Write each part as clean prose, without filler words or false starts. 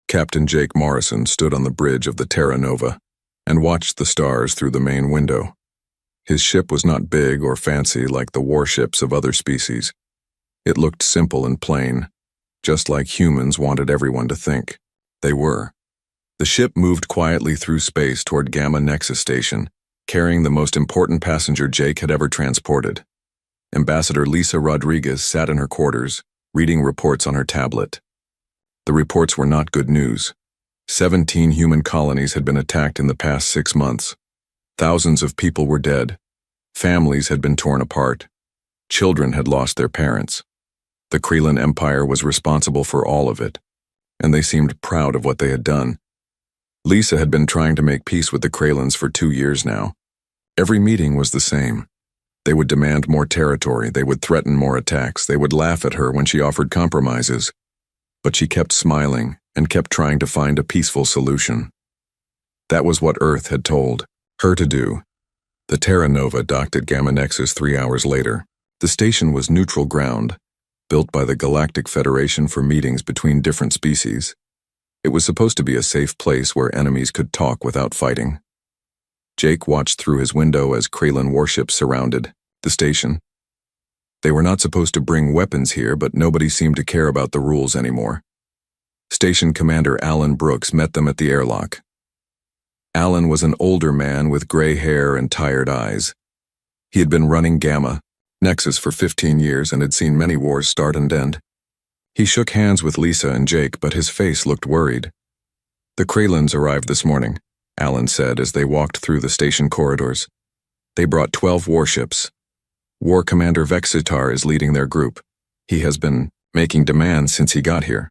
Captain Jake Morrison stood on the bridge of the Terra Nova and watched the stars through the main window. His ship was not big or fancy like the warships of other species. It looked simple and plain, just like humans wanted everyone to think they were. The ship moved quietly through space toward Gamma Nexus Station, carrying the most important passenger Jake had ever transported. Ambassador Lisa Rodriguez sat in her quarters, reading reports on her tablet. The reports were not good news. 17 human colonies had been attacked in the past 6 months. Thousands of people were dead. Families had been torn apart. Children had lost their parents. The Krelin Empire was responsible for all of it, and they seemed proud of what they had done. Lisa had been trying to make peace with the Krelins for 2 years now. Every meeting was the same. They would demand more territory, they would threaten more attacks, they would laugh at her when she offered compromises. But she kept smiling and kept trying to find a peaceful solution. That was what Earth had told her to do. The Terra Nova docked at Gamma Nexus 3 hours later. The station was neutral ground, built by the Galactic Federation for meetings between different species. It was supposed to be a safe place where enemies could talk without fighting. Jake watched through his window as Krelin warships surrounded the station. They were not supposed to bring weapons here, but nobody seemed to care about the rules anymore. Station Commander Alan Brooks met them at the airlock. Alan was an older man with gray hair and tired eyes. He had been running Gamma Nexus for 15 years and had seen many wars start and end. He shook hands with Lisa and Jake, but his face looked worried. "The Krelins arrived this morning," Alan said as they walked through the station corridors. "They brought 12 warships. War Commander Vexitar is leading their group. He has been making demands since he got here."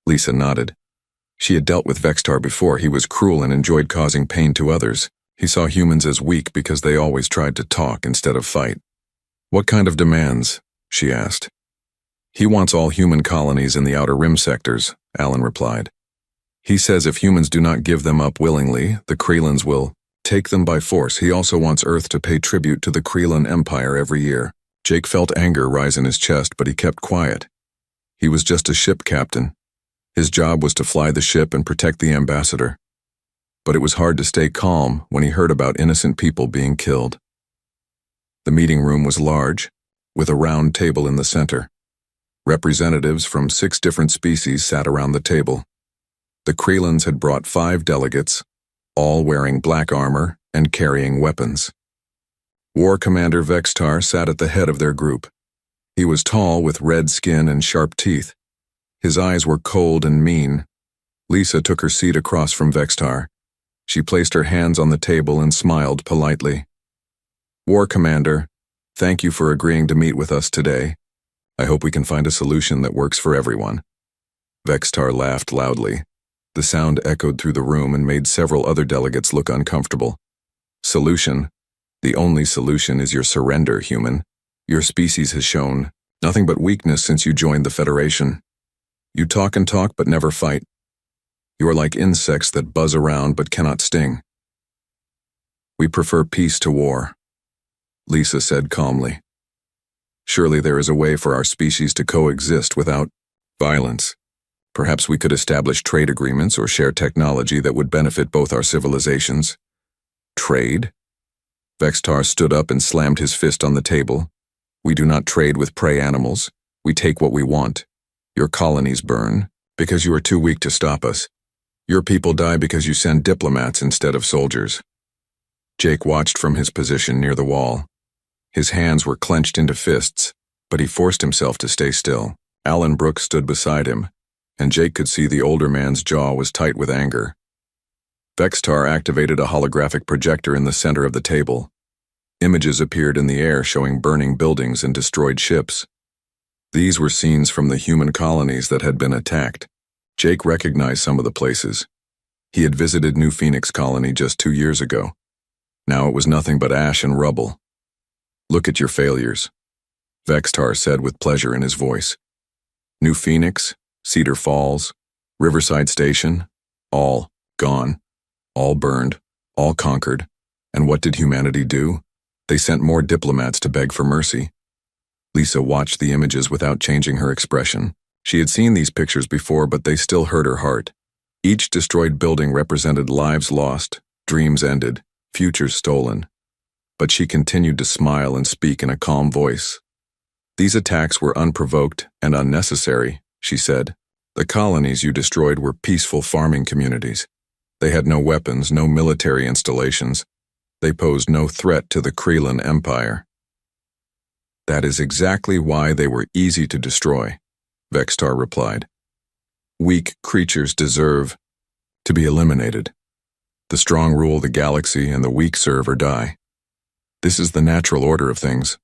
Lisa nodded. She had dealt with Vexitar before. He was cruel and enjoyed causing pain to others. He saw humans as weak because they always tried to talk instead of fight. "What kind of demands?" she asked. "He wants all human colonies in the Outer Rim sectors," Alan replied. "He says if humans do not give them up willingly, the Krelins will take them by force. He also wants Earth to pay tribute to the Krelin Empire every year." Jake felt anger rise in his chest, but he kept quiet. He was just a ship captain. His job was to fly the ship and protect the ambassador. But it was hard to stay calm when he heard about innocent people being killed. The meeting room was large, with a round table in the center. Representatives from 6 different species sat around the table. The Krelins had brought 5 delegates, all wearing black armor and carrying weapons. War Commander Vexitar sat at the head of their group. He was tall with red skin and sharp teeth. His eyes were cold and mean. Lisa took her seat across from Vexitar. She placed her hands on the table and smiled politely. "War Commander, thank you for agreeing to meet with us today. I hope we can find a solution that works for everyone." Vexitar laughed loudly. The sound echoed through the room and made several other delegates look uncomfortable. "Solution? The only solution is your surrender, human. Your species has shown nothing but weakness since you joined the Federation. You talk and talk but never fight. You are like insects that buzz around but cannot sting." "We prefer peace to war," Lisa said calmly. "Surely there is a way for our species to coexist without violence. Perhaps we could establish trade agreements or share technology that would benefit both our civilizations." "Trade?" Vexitar stood up and slammed his fist on the table. "We do not trade with prey animals. We take what we want. Your colonies burn because you are too weak to stop us. Your people die because you send diplomats instead of soldiers." Jake watched from his position near the wall. His hands were clenched into fists, but he forced himself to stay still. Alan Brooks stood beside him, and Jake could see the older man's jaw was tight with anger. Vexitar activated a holographic projector in the center of the table. Images appeared in the air showing burning buildings and destroyed ships. These were scenes from the human colonies that had been attacked. Jake recognized some of the places. He had visited New Phoenix Colony just 2 years ago. Now it was nothing but ash and rubble. "Look at your failures," Vexitar said with pleasure in his voice. "New Phoenix, Cedar Falls, Riverside Station, all gone, all burned, all conquered. And what did humanity do? They sent more diplomats to beg for mercy." Lisa watched the images without changing her expression. She had seen these pictures before, but they still hurt her heart. Each destroyed building represented lives lost, dreams ended, futures stolen. But she continued to smile and speak in a calm voice. "These attacks were unprovoked and unnecessary," she said. "The colonies you destroyed were peaceful farming communities. They had no weapons, no military installations. They posed no threat to the Krelin Empire." "That is exactly why they were easy to destroy," Vextar replied. "Weak creatures deserve to be eliminated. The strong rule the galaxy and the weak serve or die. This is the natural order of things."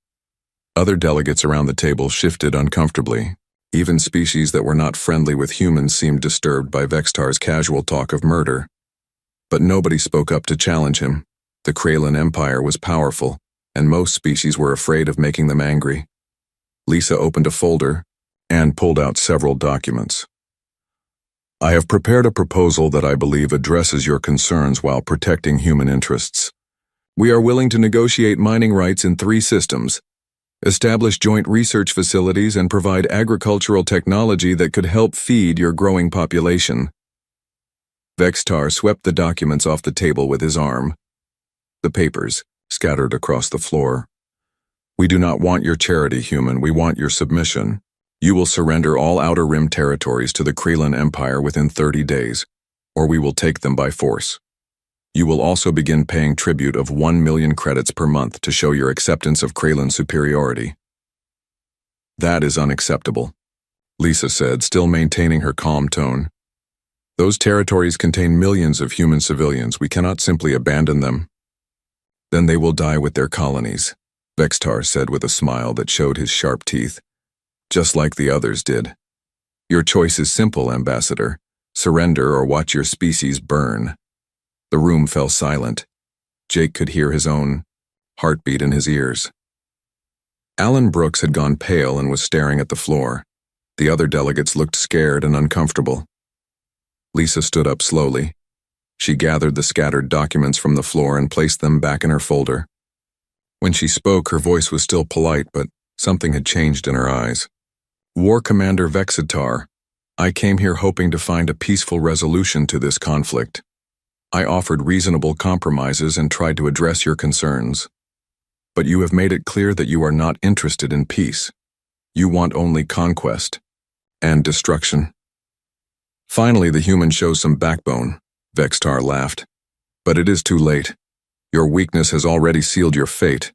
Other delegates around the table shifted uncomfortably. Even species that were not friendly with humans seemed disturbed by Vextar's casual talk of murder. But nobody spoke up to challenge him. The Krelin Empire was powerful, and most species were afraid of making them angry. Lisa opened a folder and pulled out several documents. "I have prepared a proposal that I believe addresses your concerns while protecting human interests. We are willing to negotiate mining rights in 3 systems, establish joint research facilities, and provide agricultural technology that could help feed your growing population." Vextar swept the documents off the table with his arm. The papers scattered across the floor. "We do not want your charity, human. We want your submission. You will surrender all Outer Rim territories to the Krelin Empire within 30 days, or we will take them by force. You will also begin paying tribute of 1 million credits per month to show your acceptance of Krelin superiority." "That is unacceptable," Lisa said, still maintaining her calm tone. "Those territories contain millions of human civilians. We cannot simply abandon them." "Then they will die with their colonies," Vextar said with a smile that showed his sharp teeth. "Just like the others did. Your choice is simple, Ambassador. Surrender or watch your species burn." The room fell silent. Jake could hear his own heartbeat in his ears. Alan Brooks had gone pale and was staring at the floor. The other delegates looked scared and uncomfortable. Lisa stood up slowly. She gathered the scattered documents from the floor and placed them back in her folder. When she spoke, her voice was still polite, but something had changed in her eyes. "War Commander Vexatar, I came here hoping to find a peaceful resolution to this conflict. I offered reasonable compromises and tried to address your concerns. But you have made it clear that you are not interested in peace. You want only conquest and destruction." "Finally, the human shows some backbone," Vextar laughed. "But it is too late. Your weakness has already sealed your fate."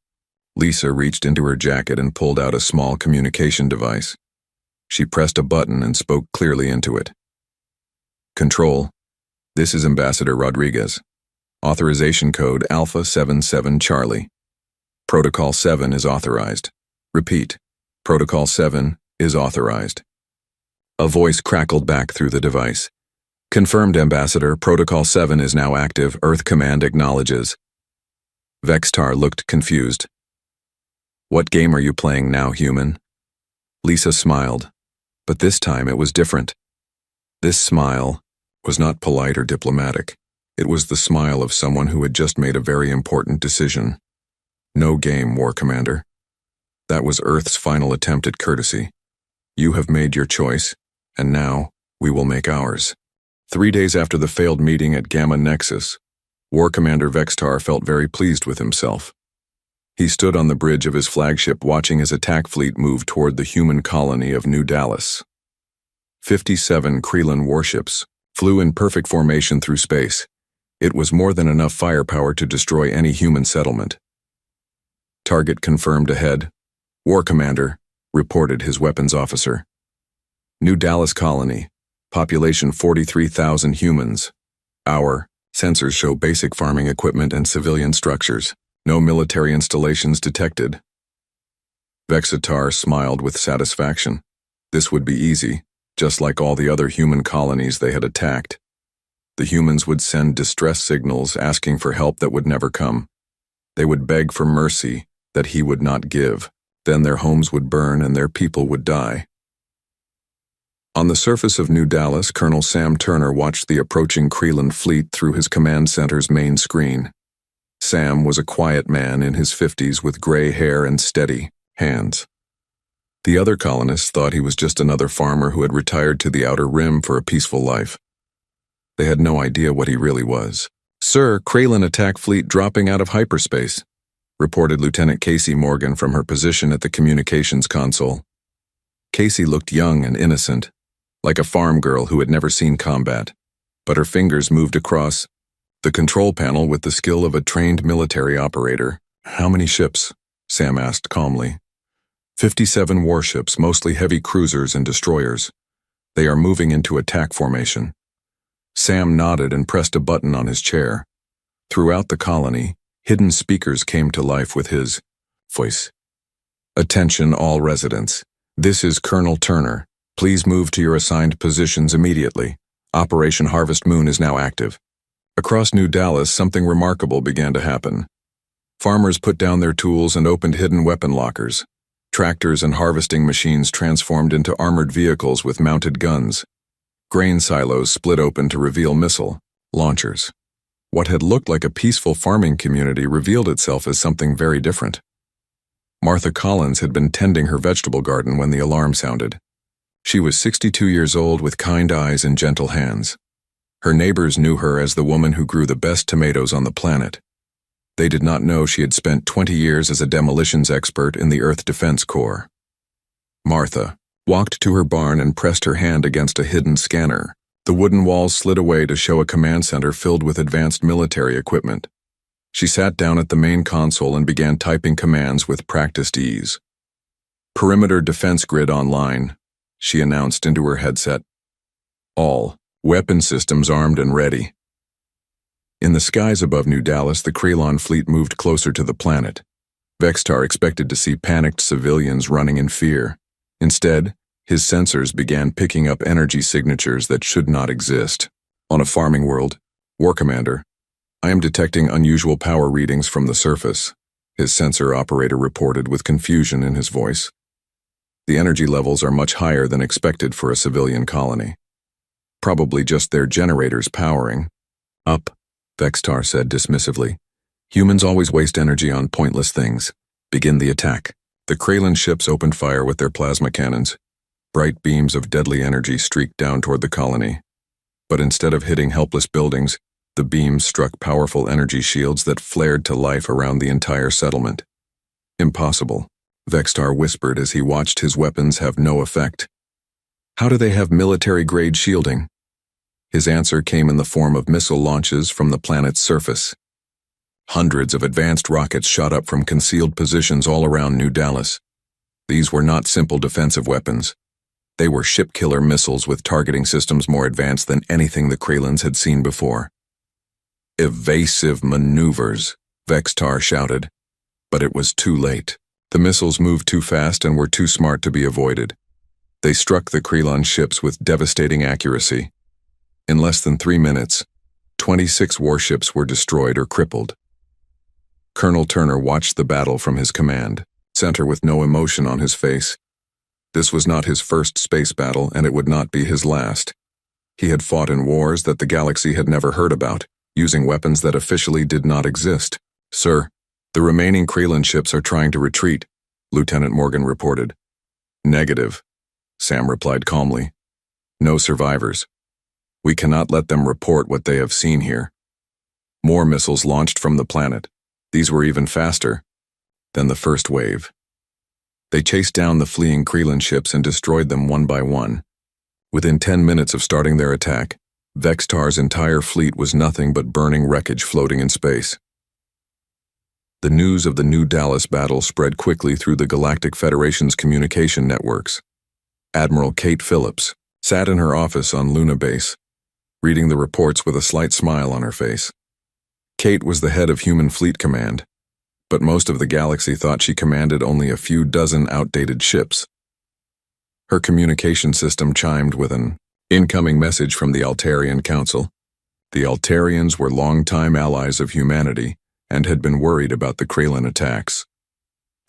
Lisa reached into her jacket and pulled out a small communication device. She pressed a button and spoke clearly into it. "Control. This is Ambassador Rodriguez. Authorization code Alpha 77 Charlie. Protocol 7 is authorized. Repeat, Protocol 7 is authorized." A voice crackled back through the device. "Confirmed, Ambassador. Protocol 7 is now active. Earth Command acknowledges." Vextar looked confused. "What game are you playing now, human?" Lisa smiled, but this time it was different. This smile was not polite or diplomatic. It was the smile of someone who had just made a very important decision. "No game, War Commander. That was Earth's final attempt at courtesy. You have made your choice, and now we will make ours." 3 days after the failed meeting at Gamma Nexus, War Commander Vextar felt very pleased with himself. He stood on the bridge of his flagship watching his attack fleet move toward the human colony of New Dallas. 57 Krelin warships flew in perfect formation through space. It was more than enough firepower to destroy any human settlement. "Target confirmed ahead," War Commander reported his weapons officer. "New Dallas colony, population 43,000 humans. Our sensors show basic farming equipment and civilian structures. No military installations detected." Vexatar smiled with satisfaction. This would be easy, just like all the other human colonies they had attacked. The humans would send distress signals asking for help that would never come. They would beg for mercy that he would not give. Then their homes would burn and their people would die. On the surface of New Dallas, Colonel Sam Turner watched the approaching Krelin fleet through his command center's main screen. Sam was a quiet man in his 50s with gray hair and steady hands. The other colonists thought he was just another farmer who had retired to the Outer Rim for a peaceful life. They had no idea what he really was. "Sir, Kraylan attack fleet dropping out of hyperspace," reported Lieutenant Casey Morgan from her position at the communications console. Casey looked young and innocent, like a farm girl who had never seen combat, but her fingers moved across the control panel with the skill of a trained military operator. "How many ships?" Sam asked calmly. 57 warships, mostly heavy cruisers and destroyers. They are moving into attack formation." Sam nodded and pressed a button on his chair. Throughout the colony, hidden speakers came to life with his voice. "Attention all residents. This is Colonel Turner. Please move to your assigned positions immediately. Operation Harvest Moon is now active." Across New Dallas, something remarkable began to happen. Farmers put down their tools and opened hidden weapon lockers. Tractors and harvesting machines transformed into armored vehicles with mounted guns. Grain silos split open to reveal missile launchers. What had looked like a peaceful farming community revealed itself as something very different. Martha Collins had been tending her vegetable garden when the alarm sounded. She was 62 years old with kind eyes and gentle hands. Her neighbors knew her as the woman who grew the best tomatoes on the planet. They did not know she had spent 20 years as a demolitions expert in the Earth Defense Corps. Martha walked to her barn and pressed her hand against a hidden scanner. The wooden walls slid away to show a command center filled with advanced military equipment. She sat down at the main console and began typing commands with practiced ease. "Perimeter defense grid online," she announced into her headset. "All weapon systems armed and ready." In the skies above New Dallas, the Kraylan fleet moved closer to the planet. Vextar expected to see panicked civilians running in fear. Instead, his sensors began picking up energy signatures that should not exist. "On a farming world, War Commander, I am detecting unusual power readings from the surface," his sensor operator reported with confusion in his voice. "The energy levels are much higher than expected for a civilian colony. Probably just their generators powering up," Vextar said dismissively. "Humans always waste energy on pointless things. Begin the attack." The Kraylan ships opened fire with their plasma cannons. Bright beams of deadly energy streaked down toward the colony. But instead of hitting helpless buildings, the beams struck powerful energy shields that flared to life around the entire settlement. "Impossible," Vextar whispered as he watched his weapons have no effect. "How do they have military-grade shielding?" His answer came in the form of missile launches from the planet's surface. Hundreds of advanced rockets shot up from concealed positions all around New Dallas. These were not simple defensive weapons. They were ship-killer missiles with targeting systems more advanced than anything the Kraylans had seen before. "Evasive maneuvers," Vextar shouted. But it was too late. The missiles moved too fast and were too smart to be avoided. They struck the Kraylan ships with devastating accuracy. In less than 3 minutes, 26 warships were destroyed or crippled. Colonel Turner watched the battle from his command center with no emotion on his face. This was not his first space battle, and it would not be his last. He had fought in wars that the galaxy had never heard about, using weapons that officially did not exist. "Sir, the remaining Kraylan ships are trying to retreat," Lieutenant Morgan reported. "Negative," Sam replied calmly. "No survivors. We cannot let them report what they have seen here." More missiles launched from the planet. These were even faster than the first wave. They chased down the fleeing Kraylan ships and destroyed them one by one. Within 10 minutes of starting their attack, Vextar's entire fleet was nothing but burning wreckage floating in space. The news of the New Dallas battle spread quickly through the Galactic Federation's communication networks. Admiral Kate Phillips sat in her office on Luna Base, reading the reports with a slight smile on her face. Kate was the head of Human Fleet Command, but most of the galaxy thought she commanded only a few dozen outdated ships. Her communication system chimed with an incoming message from the Altarian Council. The Altarians were longtime allies of humanity and had been worried about the Kraylan attacks.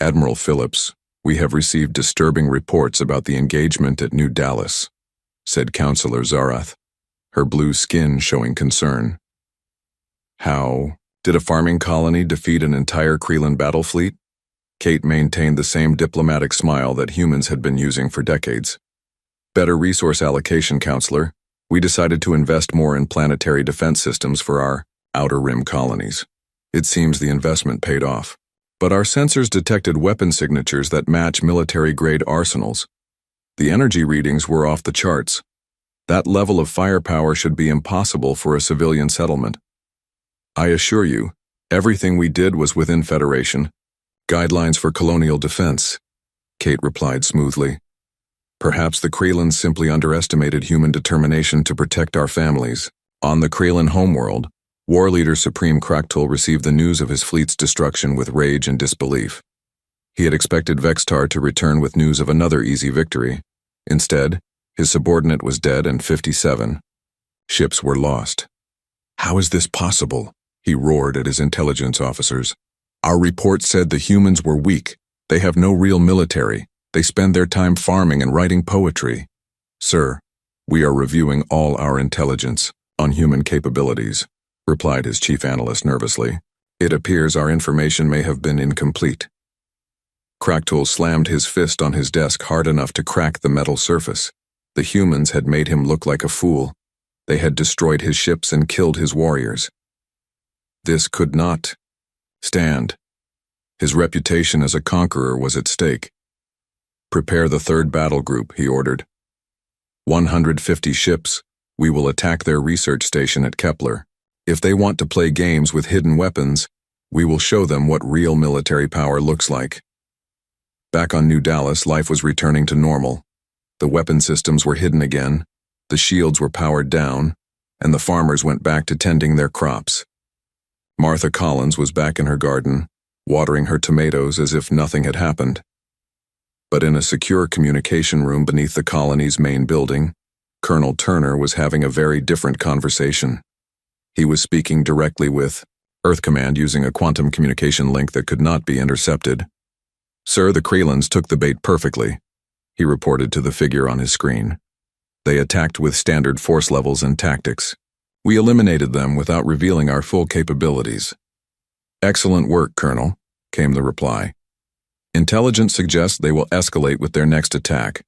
"Admiral Phillips, we have received disturbing reports about the engagement at New Dallas," said Counselor Zarath, her blue skin showing concern. "How did a farming colony defeat an entire Kraylan battle fleet?" Kate maintained the same diplomatic smile that humans had been using for decades. "Better resource allocation, Counselor. We decided to invest more in planetary defense systems for our outer rim colonies. It seems the investment paid off. But our sensors detected weapon signatures that match military-grade arsenals. The energy readings were off the charts. That level of firepower should be impossible for a civilian settlement. I assure you, everything we did was within Federation guidelines for colonial defense, Kate replied smoothly. Perhaps the Krelans simply underestimated human determination to protect our families. On the Krelan homeworld, War Leader Supreme Chronicle received the news of his fleet's destruction with rage and disbelief. He had expected Vextar to return with news of another easy victory. Instead, his subordinate was dead and 57 ships were lost. How is this possible? He roared at his intelligence officers. Our report said the humans were weak. They have no real military. They spend their time farming and writing poetry. Sir, we are reviewing all our intelligence on human capabilities, replied his chief analyst nervously. It appears our information may have been incomplete. Chronicle slammed his fist on his desk hard enough to crack the metal surface. The humans had made him look like a fool. They had destroyed his ships and killed his warriors. This could not stand. His reputation as a conqueror was at stake. Prepare the third battle group, he ordered. 150 ships. We will attack their research station at Kepler. If they want to play games with hidden weapons, we will show them what real military power looks like. Back on New Dallas, life was returning to normal. The weapon systems were hidden again, the shields were powered down, and the farmers went back to tending their crops. Martha Collins was back in her garden, watering her tomatoes as if nothing had happened. But in a secure communication room beneath the colony's main building, Colonel Turner was having a very different conversation. He was speaking directly with Earth Command using a quantum communication link that could not be intercepted. Sir, the Krelans took the bait perfectly, he reported to the figure on his screen. They attacked with standard force levels and tactics. We eliminated them without revealing our full capabilities. Excellent work, Colonel, came the reply. Intelligence suggests they will escalate with their next attack.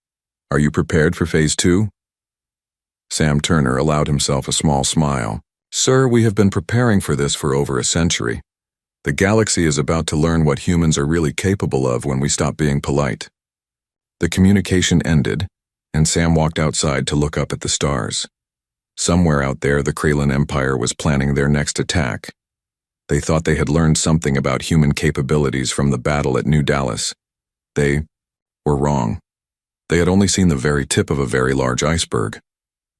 Are you prepared for Phase 2? Sam Turner allowed himself a small smile. Sir, we have been preparing for this for over a century. The galaxy is about to learn what humans are really capable of when we stop being polite. The communication ended, and Sam walked outside to look up at the stars. Somewhere out there, the Krelan Empire was planning their next attack. They thought they had learned something about human capabilities from the battle at New Dallas. They were wrong. They had only seen the very tip of a very large iceberg.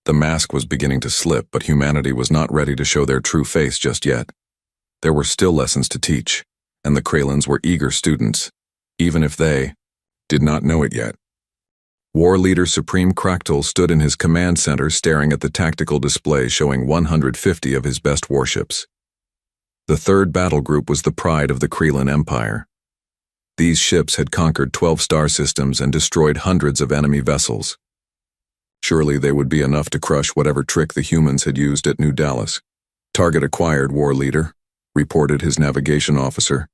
The mask was beginning to slip, but humanity was not ready to show their true face just yet. There were still lessons to teach, and the Krelans were eager students, even if they did not know it yet. War Leader Supreme Chronicle stood in his command center staring at the tactical display showing 150 of his best warships. The third battle group was the pride of the Krelan Empire. These ships had conquered 12 star systems and destroyed hundreds of enemy vessels. Surely they would be enough to crush whatever trick the humans had used at New Dallas. Target acquired, War Leader, reported his navigation officer.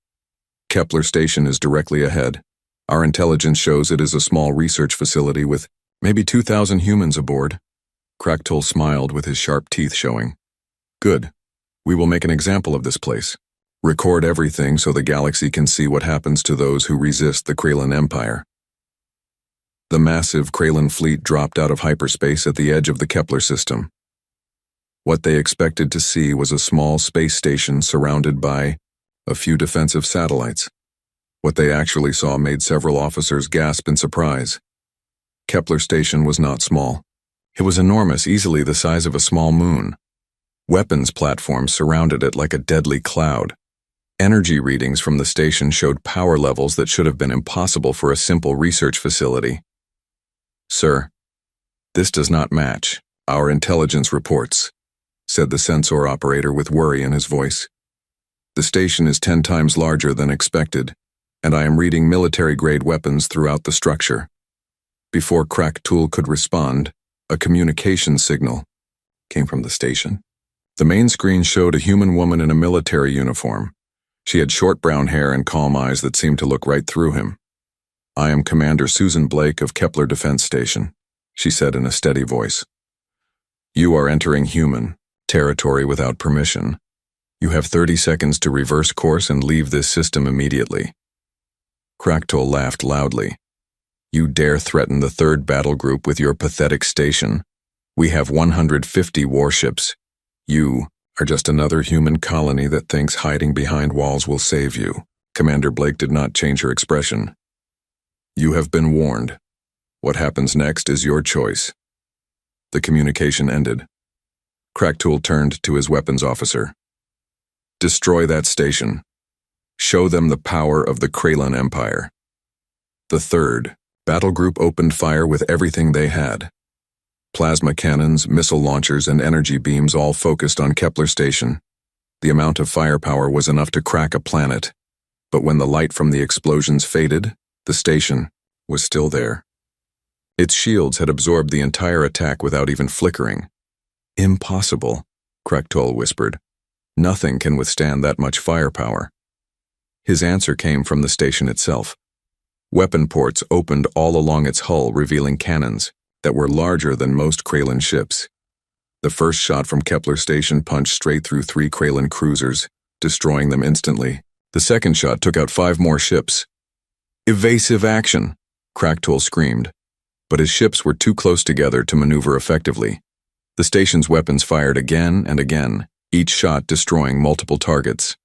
Kepler Station is directly ahead. Our intelligence shows it is a small research facility with maybe 2,000 humans aboard. Chronicle smiled with his sharp teeth showing. Good. We will make an example of this place. Record everything so the galaxy can see what happens to those who resist the Krelan Empire. The massive Krelan fleet dropped out of hyperspace at the edge of the Kepler system. What they expected to see was a small space station surrounded by a few defensive satellites. What they actually saw made several officers gasp in surprise. Kepler Station was not small. It was enormous, easily the size of a small moon. Weapons platforms surrounded it like a deadly cloud. Energy readings from the station showed power levels that should have been impossible for a simple research facility. Sir, this does not match our intelligence reports, said the sensor operator with worry in his voice. The station is 10 times larger than expected, and I am reading military-grade weapons throughout the structure. Before Chronicle could respond, a communication signal came from the station. The main screen showed a human woman in a military uniform. She had short brown hair and calm eyes that seemed to look right through him. I am Commander Susan Blake of Kepler Defense Station, she said in a steady voice. You are entering human territory without permission. You have 30 seconds to reverse course and leave this system immediately. Chronicle laughed loudly. You dare threaten the third battle group with your pathetic station? We have 150 warships. You are just another human colony that thinks hiding behind walls will save you. Commander Blake did not change her expression. You have been warned. What happens next is your choice. The communication ended. Chronicle turned to his weapons officer. Destroy that station. Show them the power of the Kraylan Empire. The third battle group opened fire with everything they had. Plasma cannons, missile launchers, and energy beams all focused on Kepler Station. The amount of firepower was enough to crack a planet. But when the light from the explosions faded, the station was still there. Its shields had absorbed the entire attack without even flickering. Impossible, Chronicle whispered. Nothing can withstand that much firepower. His answer came from the station itself. Weapon ports opened all along its hull, revealing cannons that were larger than most Kraylan ships. The first shot from Kepler Station punched straight through 3 Kraylan cruisers, destroying them instantly. The second shot took out 5 more ships. Evasive action, Chronicle screamed. But his ships were too close together to maneuver effectively. The station's weapons fired again and again, each shot destroying multiple targets.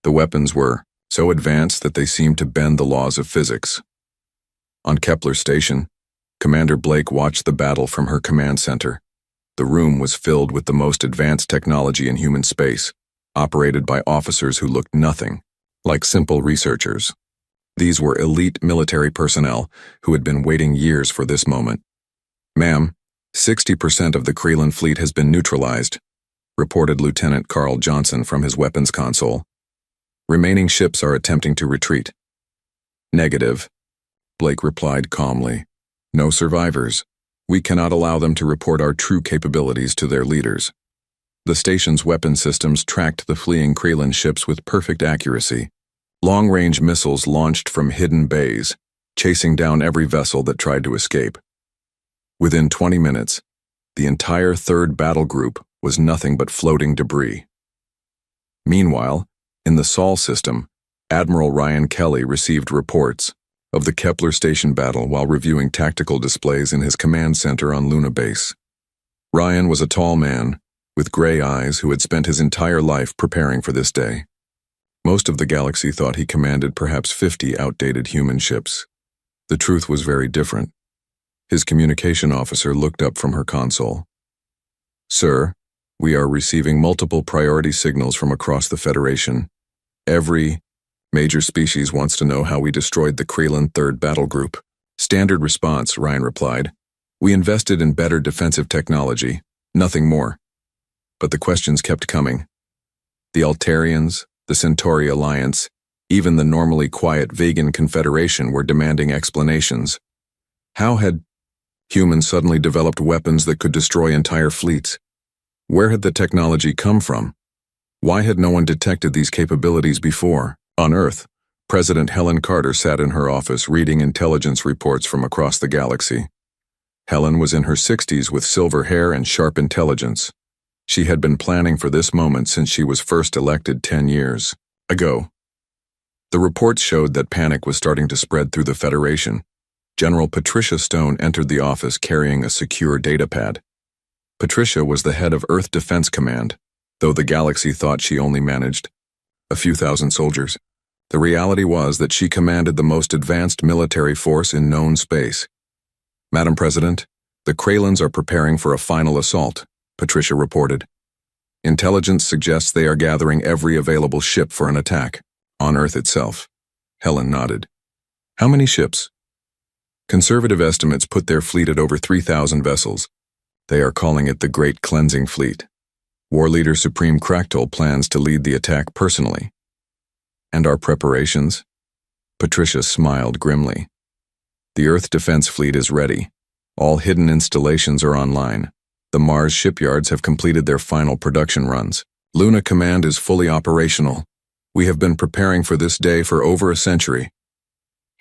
The weapons were so advanced that they seemed to bend the laws of physics. On Kepler Station, Commander Blake watched the battle from her command center. The room was filled with the most advanced technology in human space, operated by officers who looked nothing like simple researchers. These were elite military personnel who had been waiting years for this moment. Ma'am, 60% of the Kraylan fleet has been neutralized, reported Lieutenant Carl Johnson from his weapons console. Remaining ships are attempting to retreat. Negative, Blake replied calmly. No survivors. We cannot allow them to report our true capabilities to their leaders. The station's weapon systems tracked the fleeing Kraylan ships with perfect accuracy. Long-range missiles launched from hidden bays, chasing down every vessel that tried to escape. Within 20 minutes, the entire third battle group was nothing but floating debris. Meanwhile, in the Sol system, Admiral Ryan Kelly received reports of the Kepler Station battle while reviewing tactical displays in his command center on Luna Base. Ryan was a tall man with gray eyes who had spent his entire life preparing for this day. Most of the galaxy thought he commanded perhaps 50 outdated human ships. The truth was very different. His communication officer looked up from her console. Sir, we are receiving multiple priority signals from across the Federation. Every major species wants to know how we destroyed the Kraylan Third Battle Group. Standard response, Ryan replied. We invested in better defensive technology, nothing more. But the questions kept coming. The Altarians, the Centauri Alliance, even the normally quiet Vegan Confederation were demanding explanations. How had humans suddenly developed weapons that could destroy entire fleets? Where had the technology come from? Why had no one detected these capabilities before? On Earth, President Helen Carter sat in her office reading intelligence reports from across the galaxy. Helen was in her 60s with silver hair and sharp intelligence. She had been planning for this moment since she was first elected 10 years ago. The reports showed that panic was starting to spread through the Federation. General Patricia Stone entered the office carrying a secure datapad. Patricia was the head of Earth Defense Command, though the galaxy thought she only managed a few thousand soldiers. The reality was that she commanded the most advanced military force in known space. Madam President, the Kraylans are preparing for a final assault, Patricia reported. Intelligence suggests they are gathering every available ship for an attack. On Earth itself. Helen nodded. How many ships? Conservative estimates put their fleet at over 3,000 vessels. They are calling it the Great Cleansing Fleet. War Leader Supreme Chronicle plans to lead the attack personally. And our preparations? Patricia smiled grimly. The Earth Defense Fleet is ready. All hidden installations are online. The Mars shipyards have completed their final production runs. Luna Command is fully operational. We have been preparing for this day for over a century.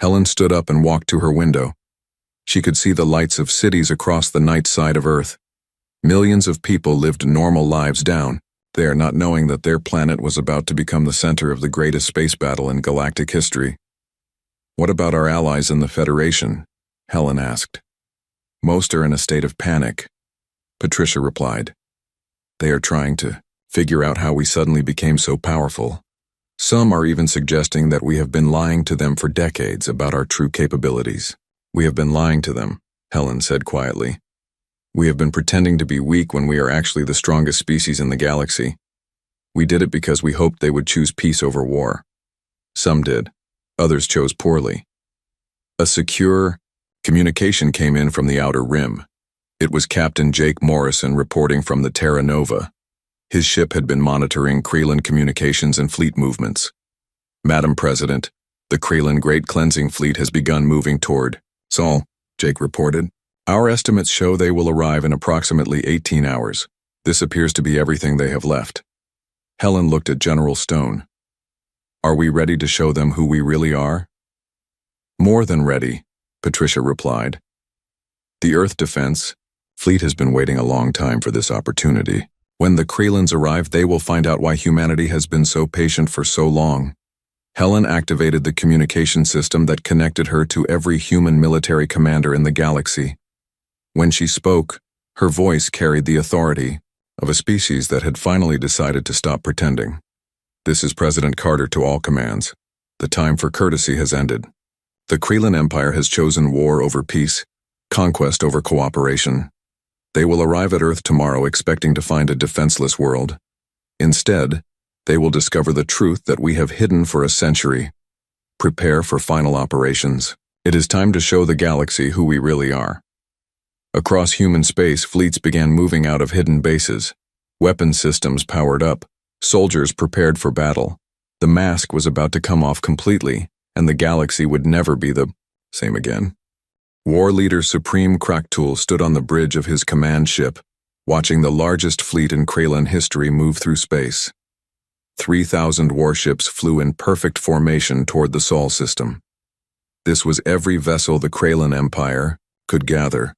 Helen stood up and walked to her window. She could see the lights of cities across the night side of Earth. Millions of people lived normal lives down there, not knowing that their planet was about to become the center of the greatest space battle in galactic history. "What about our allies in the Federation?" Helen asked. "Most are in a state of panic," Patricia replied. "They are trying to figure out how we suddenly became so powerful. Some are even suggesting that we have been lying to them for decades about our true capabilities." "We have been lying to them," Helen said quietly. "We have been pretending to be weak when we are actually the strongest species in the galaxy. We did it because we hoped they would choose peace over war. Some did. Others chose poorly." A secure communication came in from the outer rim. It was Captain Jake Morrison reporting from the Terra Nova. His ship had been monitoring Kreelan communications and fleet movements. "Madam President, the Kreelan Great Cleansing Fleet has begun moving toward Sol," Jake reported. "Our estimates show they will arrive in approximately 18 hours. This appears to be everything they have left." Helen looked at General Stone. "Are we ready to show them who we really are?" "More than ready," Patricia replied. "The Earth Defense Fleet has been waiting a long time for this opportunity. When the Kreelans arrive, they will find out why humanity has been so patient for so long." Helen activated the communication system that connected her to every human military commander in the galaxy. When she spoke, her voice carried the authority of a species that had finally decided to stop pretending. "This is President Carter to all commands. The time for courtesy has ended. The Kreelan Empire has chosen war over peace, conquest over cooperation. They will arrive at Earth tomorrow expecting to find a defenseless world. Instead, they will discover the truth that we have hidden for a century. Prepare for final operations. It is time to show the galaxy who we really are." Across human space, fleets began moving out of hidden bases. Weapon systems powered up. Soldiers prepared for battle. The mask was about to come off completely, and the galaxy would never be the same again. War Leader Supreme COURTEOUS stood on the bridge of his command ship, watching the largest fleet in Kreelan history move through space. 3,000 warships flew in perfect formation toward the Sol system. This was every vessel the Kreelan Empire could gather,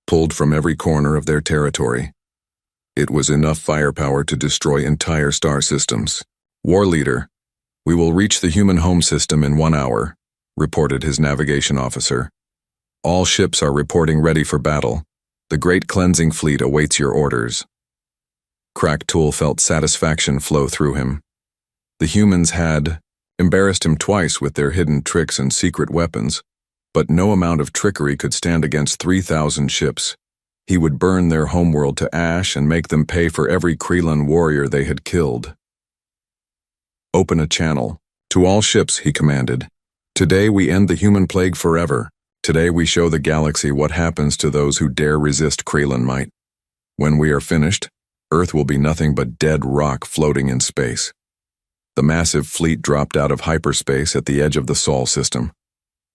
pulled from every corner of their territory. It was enough firepower to destroy entire star systems. "War Leader, we will reach the human home system in 1 hour," reported his navigation officer. "All ships are reporting ready for battle. The Great Cleansing Fleet awaits your orders." COURTEOUS felt satisfaction flow through him. The humans had embarrassed him twice with their hidden tricks and secret weapons, but no amount of trickery could stand against 3,000 ships. He would burn their homeworld to ash and make them pay for every Kreelan warrior they had killed. "Open a channel. To all ships," he commanded. "Today we end the human plague forever. Today we show the galaxy what happens to those who dare resist Kreelan might. When we are finished, Earth will be nothing but dead rock floating in space." The massive fleet dropped out of hyperspace at the edge of the Sol system.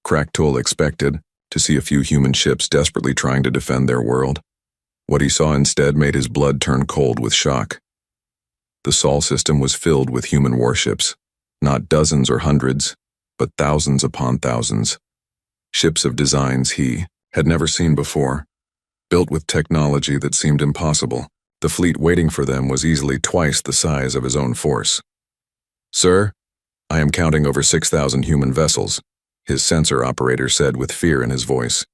COURTEOUS expected to see a few human ships desperately trying to defend their world. What he saw instead made his blood turn cold with shock. The Sol system was filled with human warships, not dozens or hundreds, but thousands upon thousands. Ships of designs he had never seen before, built with technology that seemed impossible. The fleet waiting for them was easily twice the size of his own force. "Sir, I am counting over 6,000 human vessels," his sensor operator said with fear in his voice.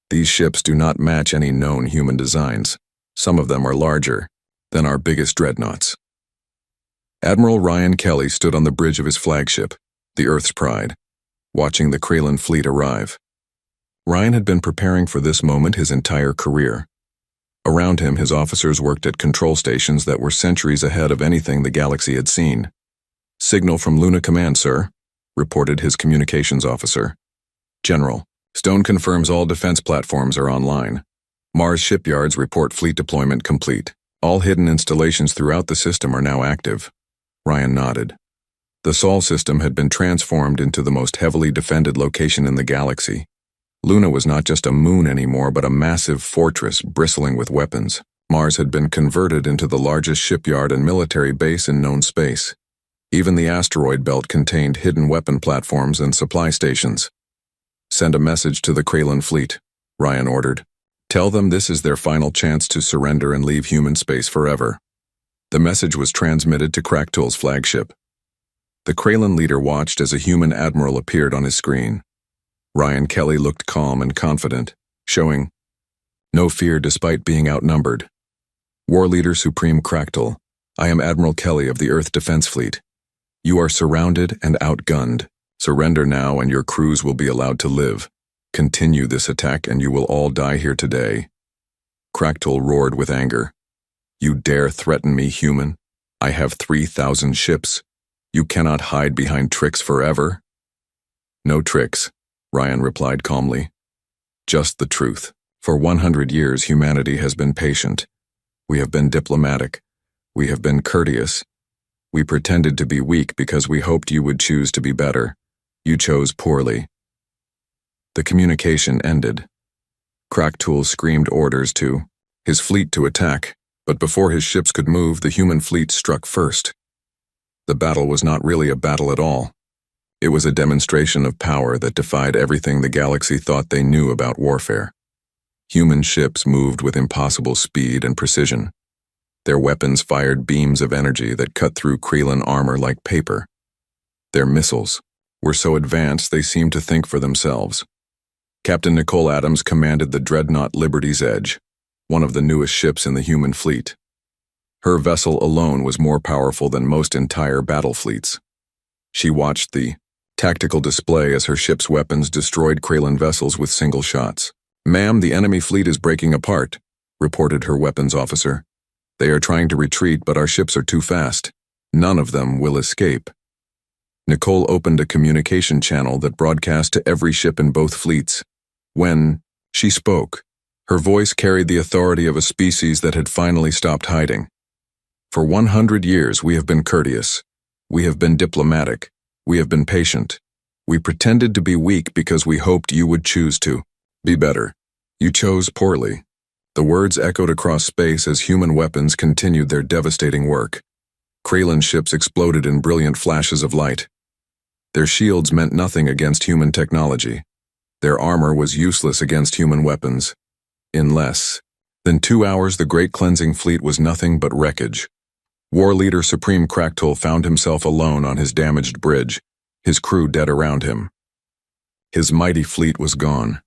"These ships do not match any known human designs. Some of them are larger than our biggest dreadnoughts." Admiral Ryan Kelly stood on the bridge of his flagship, the Earth's Pride, watching the Kreelan fleet arrive. Ryan had been preparing for this moment his entire career. Around him, his officers worked at control stations that were centuries ahead of anything the galaxy had seen. "Signal from Luna Command, sir," reported his communications officer. "General, Stone confirms all defense platforms are online. Mars shipyards report fleet deployment complete. All hidden installations throughout the system are now active." Ryan nodded. The Sol system had been transformed into the most heavily defended location in the galaxy. Luna was not just a moon anymore, but a massive fortress bristling with weapons. Mars had been converted into the largest shipyard and military base in known space. Even the asteroid belt contained hidden weapon platforms and supply stations. "Send a message to the Kreelan fleet," Ryan ordered. Tell them this is their final chance to surrender and leave human space forever. The message was transmitted to COURTEOUS' flagship. The Kraylan leader watched as a human admiral appeared on his screen. Ryan Kelly looked calm and confident, showing no fear despite being outnumbered. War Leader Supreme COURTEOUS, I am Admiral Kelly of the Earth Defense Fleet. You are surrounded and outgunned. Surrender now and your crews will be allowed to live. Continue this attack and you will all die here today. COURTEOUS roared with anger. You dare threaten me, human? I have 3,000 ships. You cannot hide behind tricks forever. No tricks, Ryan replied calmly. Just the truth. For 100 years humanity has been patient. We have been diplomatic. We have been courteous. We pretended to be weak because we hoped you would choose to be better. You chose poorly. The communication ended. COURTEOUS screamed orders to his fleet to attack, but before his ships could move, the human fleet struck first. The battle was not really a battle at all. It was a demonstration of power that defied everything the galaxy thought they knew about warfare. Human ships moved with impossible speed and precision. Their weapons fired beams of energy that cut through Kraylan armor like paper. Their missiles were so advanced they seemed to think for themselves. Captain Nicole Adams commanded the dreadnought Liberty's Edge, one of the newest ships in the human fleet. Her vessel alone was more powerful than most entire battle fleets. She watched the tactical display as her ship's weapons destroyed Kraylan vessels with single shots. Ma'am, the enemy fleet is breaking apart, reported her weapons officer. They are trying to retreat, but our ships are too fast. None of them will escape. Nicole opened a communication channel that broadcast to every ship in both fleets. When she spoke, her voice carried the authority of a species that had finally stopped hiding. For 100 years we have been courteous. We have been diplomatic. We have been patient. We pretended to be weak because we hoped you would choose to be better. You chose poorly. The words echoed across space as human weapons continued their devastating work. Kraylan ships exploded in brilliant flashes of light. Their shields meant nothing against human technology. Their armor was useless against human weapons. In less than 2 hours, the Great Cleansing Fleet was nothing but wreckage. War Leader Supreme COURTEOUS found himself alone on his damaged bridge, his crew dead around him. His mighty fleet was gone.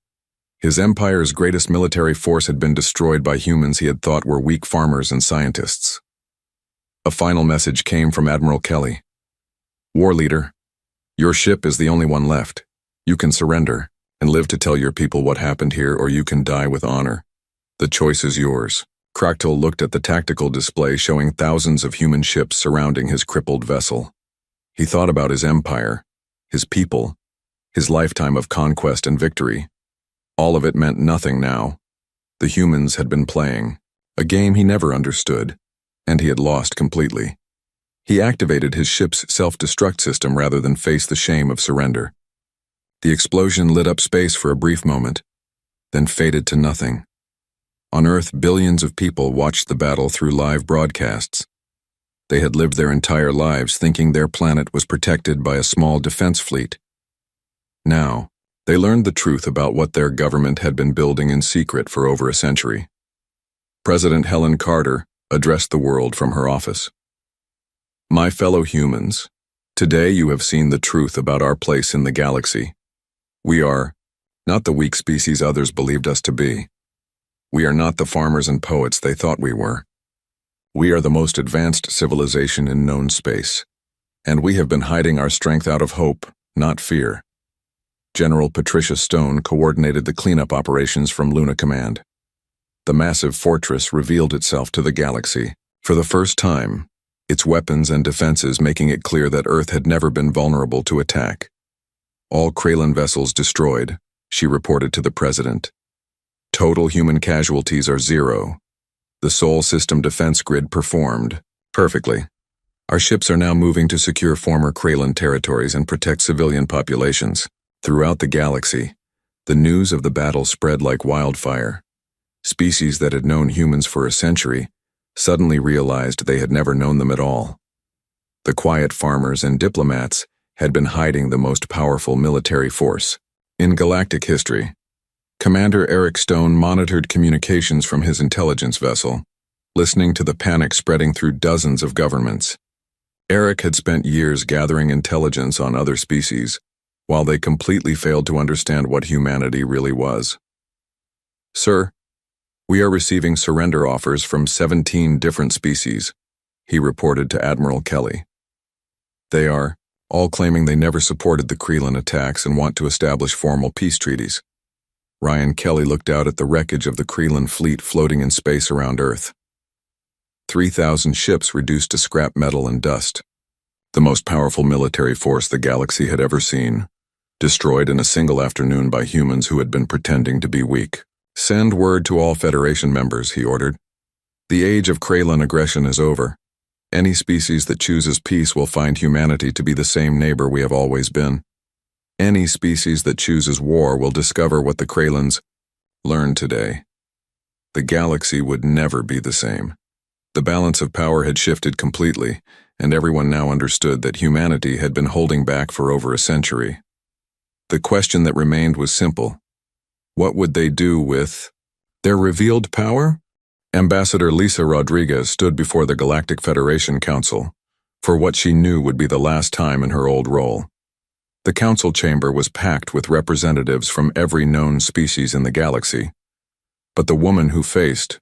His empire's greatest military force had been destroyed by humans he had thought were weak farmers and scientists. A final message came from Admiral Kelly. War Leader, your ship is the only one left. You can surrender and live to tell your people what happened here, or you can die with honor. The choice is yours. COURTEOUS looked at the tactical display showing thousands of human ships surrounding his crippled vessel. He thought about his empire, his people, his lifetime of conquest and victory. All of it meant nothing now. The humans had been playing a game he never understood, and he had lost completely. He activated his ship's self-destruct system rather than face the shame of surrender. The explosion lit up space for a brief moment, then faded to nothing. On Earth, billions of people watched the battle through live broadcasts. They had lived their entire lives thinking their planet was protected by a small defense fleet. Now, they learned the truth about what their government had been building in secret for over a century. President Helen Carter addressed the world from her office. My fellow humans, today you have seen the truth about our place in the galaxy. We are not the weak species others believed us to be. We are not the farmers and poets they thought we were. We are the most advanced civilization in known space, and we have been hiding our strength out of hope, not fear. General Patricia Stone coordinated the cleanup operations from Luna Command. The massive fortress revealed itself to the galaxy. For the first time, its weapons and defenses making it clear that Earth had never been vulnerable to attack. All Kraylan vessels destroyed, she reported to the President. Total human casualties are 0. The Sol System defense grid performed perfectly. Our ships are now moving to secure former Kraylan territories and protect civilian populations. Throughout the galaxy, the news of the battle spread like wildfire. Species that had known humans for a century suddenly realized they had never known them at all. The quiet farmers and diplomats had been hiding the most powerful military force in galactic history. Commander Eric Stone monitored communications from his intelligence vessel, listening to the panic spreading through dozens of governments. Eric had spent years gathering intelligence on other species, while they completely failed to understand what humanity really was. "Sir, we are receiving surrender offers from 17 different species," he reported to Admiral Kelly. "They are all claiming they never supported the Krelin attacks and want to establish formal peace treaties." Ryan Kelly looked out at the wreckage of the Krelin fleet floating in space around Earth. 3,000 ships reduced to scrap metal and dust. The most powerful military force the galaxy had ever seen, destroyed in a single afternoon by humans who had been pretending to be weak. "Send word to all Federation members," he ordered. "The age of Krelin aggression is over. Any species that chooses peace will find humanity to be the same neighbor we have always been. Any species that chooses war will discover what the Krelins learned today. The galaxy would never be the same." The balance of power had shifted completely, and everyone now understood that humanity had been holding back for over a century. The question that remained was simple. What would they do with their revealed power? Ambassador Lisa Rodriguez stood before the Galactic Federation Council for what she knew would be the last time in her old role. The council chamber was packed with representatives from every known species in the galaxy, but the woman who faced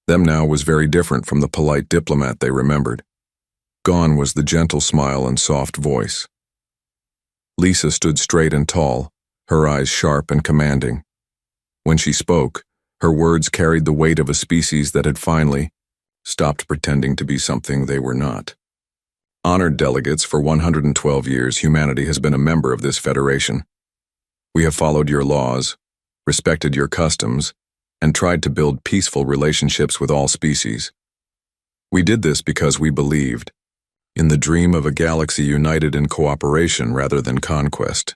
them now was very different from the polite diplomat they remembered. Gone was the gentle smile and soft voice. Lisa stood straight and tall, her eyes sharp and commanding. When she spoke, her words carried the weight of a species that had finally stopped pretending to be something they were not. Honored delegates, for 112 years, humanity has been a member of this federation. We have followed your laws, respected your customs, and tried to build peaceful relationships with all species. We did this because we believed in the dream of a galaxy united in cooperation rather than conquest.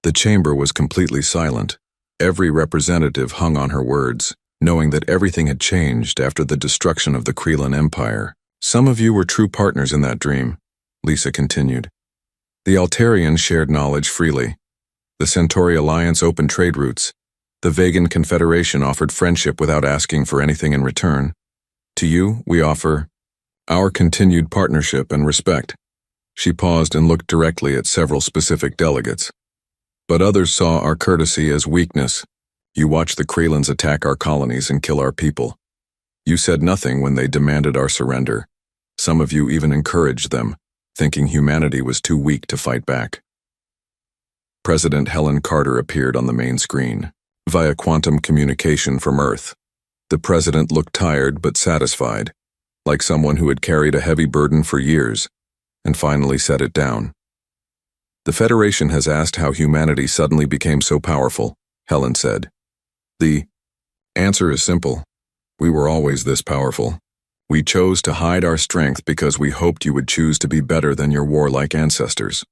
The chamber was completely silent. Every representative hung on her words, knowing that everything had changed after the destruction of the Krelin Empire. "Some of you were true partners in that dream," Lisa continued. "The Altarians shared knowledge freely. The Centauri Alliance opened trade routes. The Vegan Confederation offered friendship without asking for anything in return. To you, we offer our continued partnership and respect." She paused and looked directly at several specific delegates. "But others saw our courtesy as weakness. You watched the Krelins attack our colonies and kill our people. You said nothing when they demanded our surrender. Some of you even encouraged them, thinking humanity was too weak to fight back." President Helen Carter appeared on the main screen, via quantum communication from Earth. The president looked tired but satisfied, like someone who had carried a heavy burden for years, and finally set it down. "The Federation has asked how humanity suddenly became so powerful," Helen said. "The answer is simple. We were always this powerful. We chose to hide our strength because we hoped you would choose to be better than your warlike ancestors."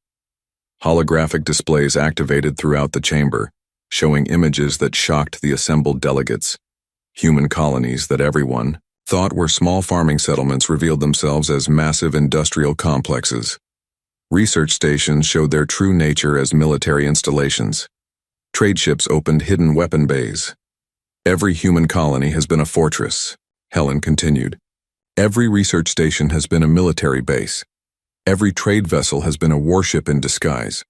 Holographic displays activated throughout the chamber, showing images that shocked the assembled delegates. Human colonies that everyone thought were small farming settlements revealed themselves as massive industrial complexes. Research stations showed their true nature as military installations. Trade ships opened hidden weapon bays. "Every human colony has been a fortress," Helen continued. "Every research station has been a military base. Every trade vessel has been a warship in disguise.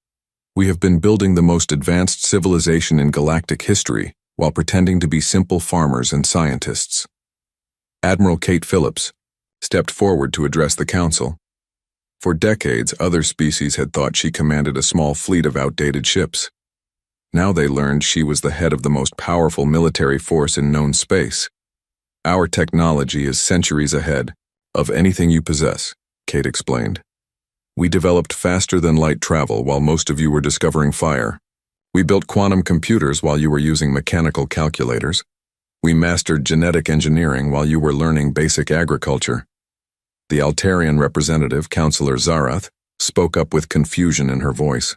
We have been building the most advanced civilization in galactic history while pretending to be simple farmers and scientists." Admiral Kate Phillips stepped forward to address the council. For decades, other species had thought she commanded a small fleet of outdated ships. Now they learned she was the head of the most powerful military force in known space. "Our technology is centuries ahead of anything you possess," Kate explained. "We developed faster-than-light travel while most of you were discovering fire. We built quantum computers while you were using mechanical calculators. We mastered genetic engineering while you were learning basic agriculture." The Altarian representative, Counselor Zarath, spoke up with confusion in her voice.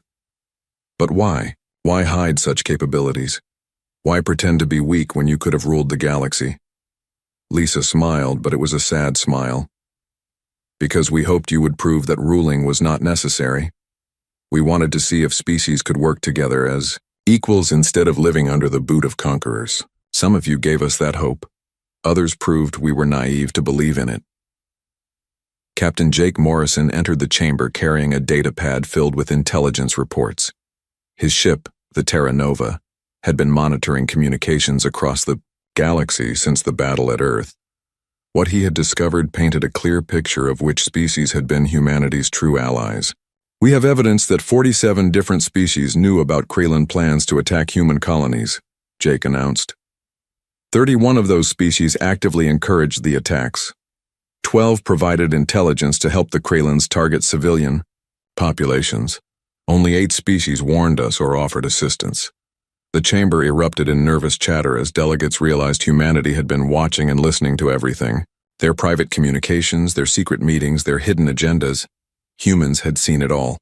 "But why? Why hide such capabilities? Why pretend to be weak when you could have ruled the galaxy?" Lisa smiled, but it was a sad smile. "Because we hoped you would prove that ruling was not necessary. We wanted to see if species could work together as Equals instead of living under the boot of conquerors. Some of you gave us that hope. Others proved we were naive to believe in it. Captain Jake Morrison entered the chamber carrying a data pad filled with intelligence reports. His ship, the Terra Nova, had been monitoring communications across the galaxy since the battle at Earth. What he had discovered painted a clear picture of which species had been humanity's true allies. We have evidence that 47 different species knew about Krelin plans to attack human colonies, Jake announced. 31 of those species actively encouraged the attacks. 12 provided intelligence to help the Krelins target civilian populations. Only 8 species warned us or offered assistance. The chamber erupted in nervous chatter as delegates realized humanity had been watching and listening to everything. Their private communications, their secret meetings, their hidden agendas. Humans had seen it all.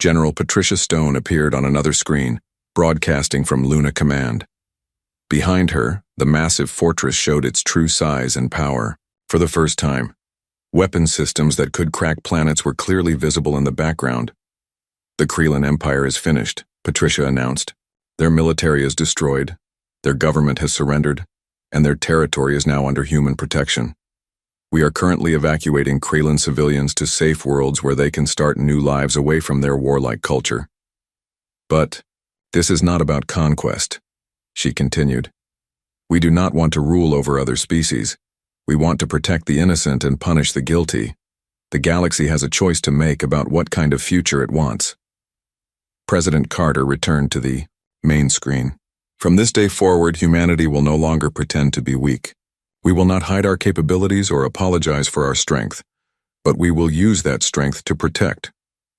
General Patricia Stone appeared on another screen, broadcasting from Luna Command. Behind her, the massive fortress showed its true size and power. For the first time, weapon systems that could crack planets were clearly visible in the background. The Krelin Empire is finished, Patricia announced. Their military is destroyed, their government has surrendered, and their territory is now under human protection. We are currently evacuating Krelin civilians to safe worlds where they can start new lives away from their warlike culture. But this is not about conquest, she continued. We do not want to rule over other species. We want to protect the innocent and punish the guilty. The galaxy has a choice to make about what kind of future it wants. President Carter returned to the main screen. From this day forward, humanity will no longer pretend to be weak. We will not hide our capabilities or apologize for our strength, but we will use that strength to protect,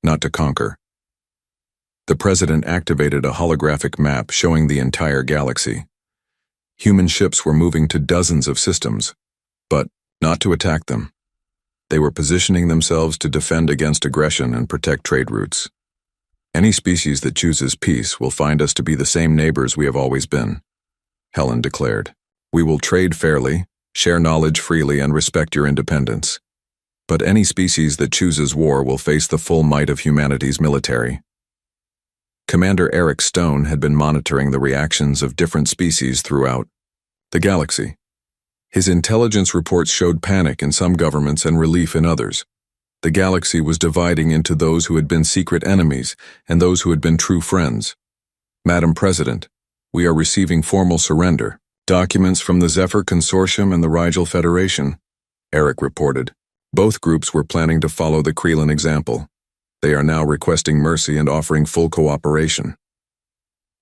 not to conquer. The president activated a holographic map showing the entire galaxy. Human ships were moving to dozens of systems, but not to attack them. They were positioning themselves to defend against aggression and protect trade routes. Any species that chooses peace will find us to be the same neighbors we have always been, Helen declared. We will trade fairly, share knowledge freely, and respect your independence. But any species that chooses war will face the full might of humanity's military. Commander Eric Stone had been monitoring the reactions of different species throughout the galaxy. His intelligence reports showed panic in some governments and relief in others. The galaxy was dividing into those who had been secret enemies and those who had been true friends. Madam President, we are receiving formal surrender. Documents from the Zephyr Consortium and the Rigel Federation, Eric reported. Both groups were planning to follow the Krelin example. They are now requesting mercy and offering full cooperation.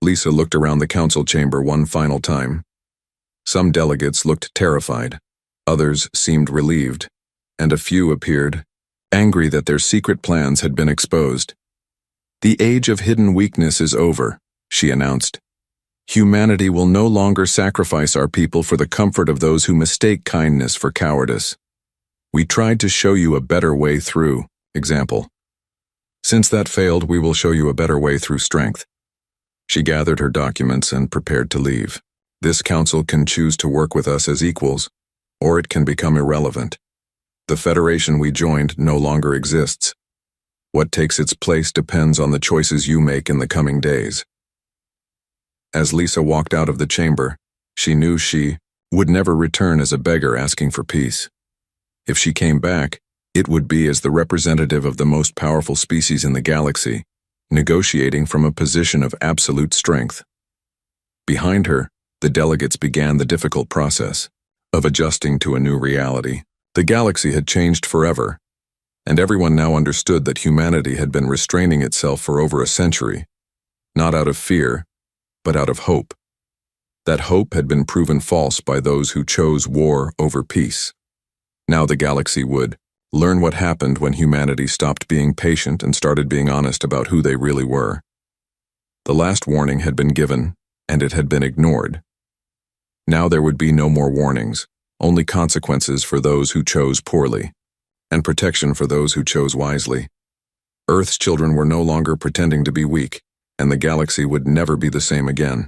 Lisa looked around the council chamber one final time. Some delegates looked terrified, others seemed relieved, and a few appeared angry that their secret plans had been exposed. The age of hidden weakness is over, she announced. Humanity will no longer sacrifice our people for the comfort of those who mistake kindness for cowardice. We tried to show you a better way through, example. Since that failed, we will show you a better way through strength. She gathered her documents and prepared to leave. This council can choose to work with us as equals, or it can become irrelevant. The Federation we joined no longer exists. What takes its place depends on the choices you make in the coming days. As Lisa walked out of the chamber, she knew she would never return as a beggar asking for peace. If she came back, it would be as the representative of the most powerful species in the galaxy, negotiating from a position of absolute strength. Behind her, the delegates began the difficult process of adjusting to a new reality. The galaxy had changed forever, and everyone now understood that humanity had been restraining itself for over a century, not out of fear, but out of hope. That hope had been proven false by those who chose war over peace. Now the galaxy would learn what happened when humanity stopped being patient and started being honest about who they really were. The last warning had been given, and it had been ignored. Now there would be no more warnings, only consequences for those who chose poorly, and protection for those who chose wisely. Earth's children were no longer pretending to be weak, and the galaxy would never be the same again.